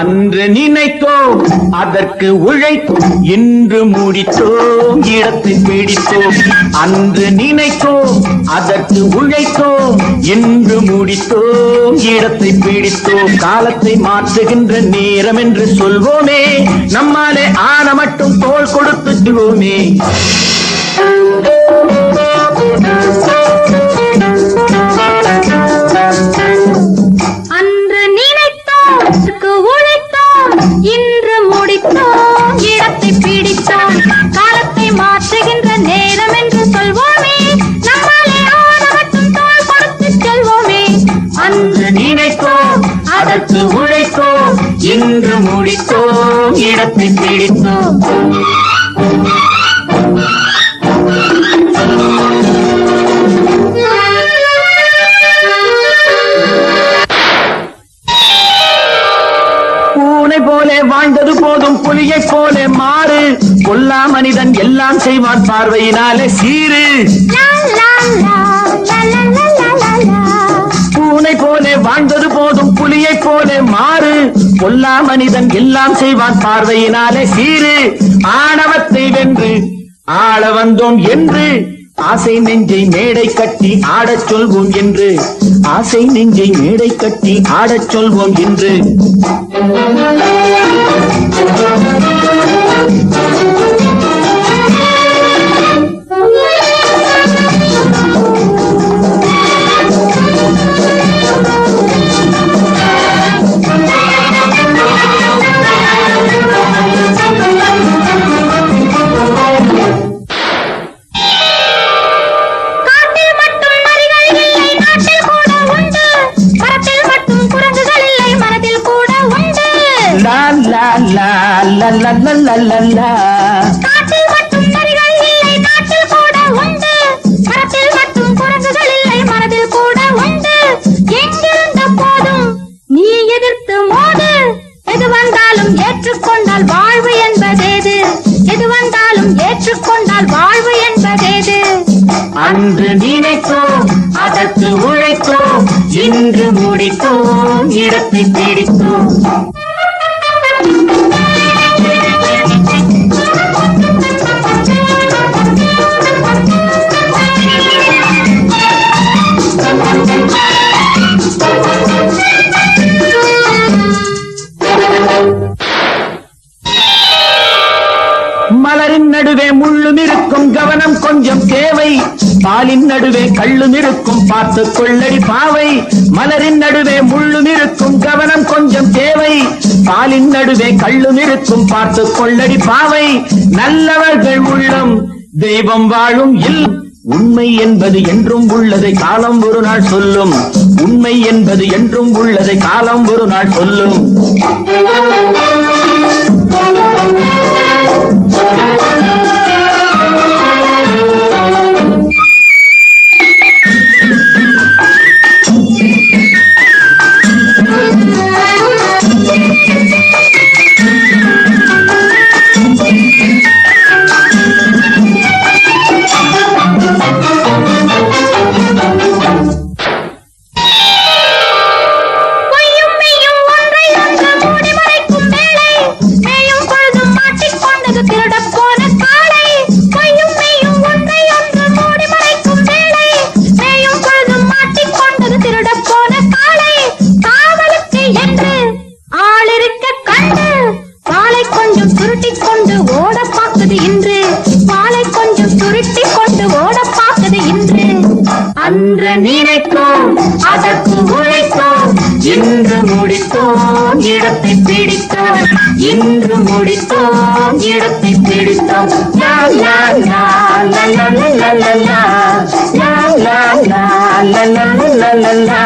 அன்று நினைத்தோம் அதற்கு உழைத்தோம் இன்று முடித்தோம் இடத்தை பிடித்தோம். அன்று நினைத்தோம் அதற்கு உழைத்தோம் இன்று முடித்தோம் இடத்தை பிடித்தோம். காலத்தை மாற்றுகின்ற நேரம் என்று சொல்வோமே, நம்மாலே ஆன மட்டும் தோள் கொடுத்து சொல்வோமே. அன்று நினைத்தோம் உழைத்தோம் இன்று முடித்தோம் இடத்தை பிடித்தோம். காலத்தை மாற்றுகின்ற நேரம் என்று சொல்வோமே, நம்மாலே ஆன மட்டும் தோள் கொடுத்து செல்வோமே. அன்று நினைத்தோம் அதற்கு உழைத்தோம் இன்று முடித்தோம் இடத்தை பிடித்தோம். பூனை போலே வாழ்ந்தது போதும் புலியை போலே மாறு. கொல்லா மனிதன் எல்லாம் செய்வான் பார்வையினாலே சீரு. பூனை போலே வாழ்ந்தது போதும் புலியை போலே மாறு. கொல்லா மனிதன் எல்லாம் செய்வான் பார்வையினாலே சீரு. ஆணவத்தை வென்று ஆள வந்தோம் என்று ஆசை நெஞ்சை மேடை கட்டி ஆடச் சொல்வோம் என்று. ஆசை நெஞ்சை மேடை கட்டி ஆடச் சொல்வோம் என்று. காட்டில் மட்டும் நரிகள் இல்லை நாட்டில் கூட உண்டு. மரத்தில் மட்டும் குரங்குகள் இல்லை மனதில் கூட உண்டு. எங்கிருந்த போதும் நீ எதிர்த்து மோது. எது வந்தாலும் ஏற்றுக்கொண்டால் வாழ்வு என்பதேது. எது வந்தாலும் ஏற்றுக்கொண்டால் வாழ்வு என்பதேது. அன்று நினைத்தோம் அதற்கு உழைத்தோம் இன்று முடித்தோம் இடத்தை பிடித்தோம். மலரின் நடுவே முள்ளும் இருக்கும் கவனம் கொஞ்சம் தேவை. பாலின் நடுவே கள்ளும் இருக்கும் பார்த்து கொள்ளடி பாவை. மலரின் நடுவே முள்ளும் இருக்கும் கவனம் கொஞ்சம் தேவை. பாலின் நடுவே கள்ளும் இருக்கும் பார்த்து கொள்ளடி பாவை. நல்லவர்கள் உள்ளம் தெய்வம் வாழும் இல்லம். உண்மை என்பது என்றும் உள்ளதை காலம் ஒரு நாள் சொல்லும். உண்மை என்பது என்றும் உள்ளதை காலம் ஒரு நாள் சொல்லும். அன்று நினைத்தோம் அதற்கு உழைத்தோம் இன்று முடித்தோம் இடத்தை பிடித்தோம். இன்று முடித்தோம் இடத்தை பிடித்தோம். லா லா லா லா லா லா லா லா லா லா லா லா லா லா லா.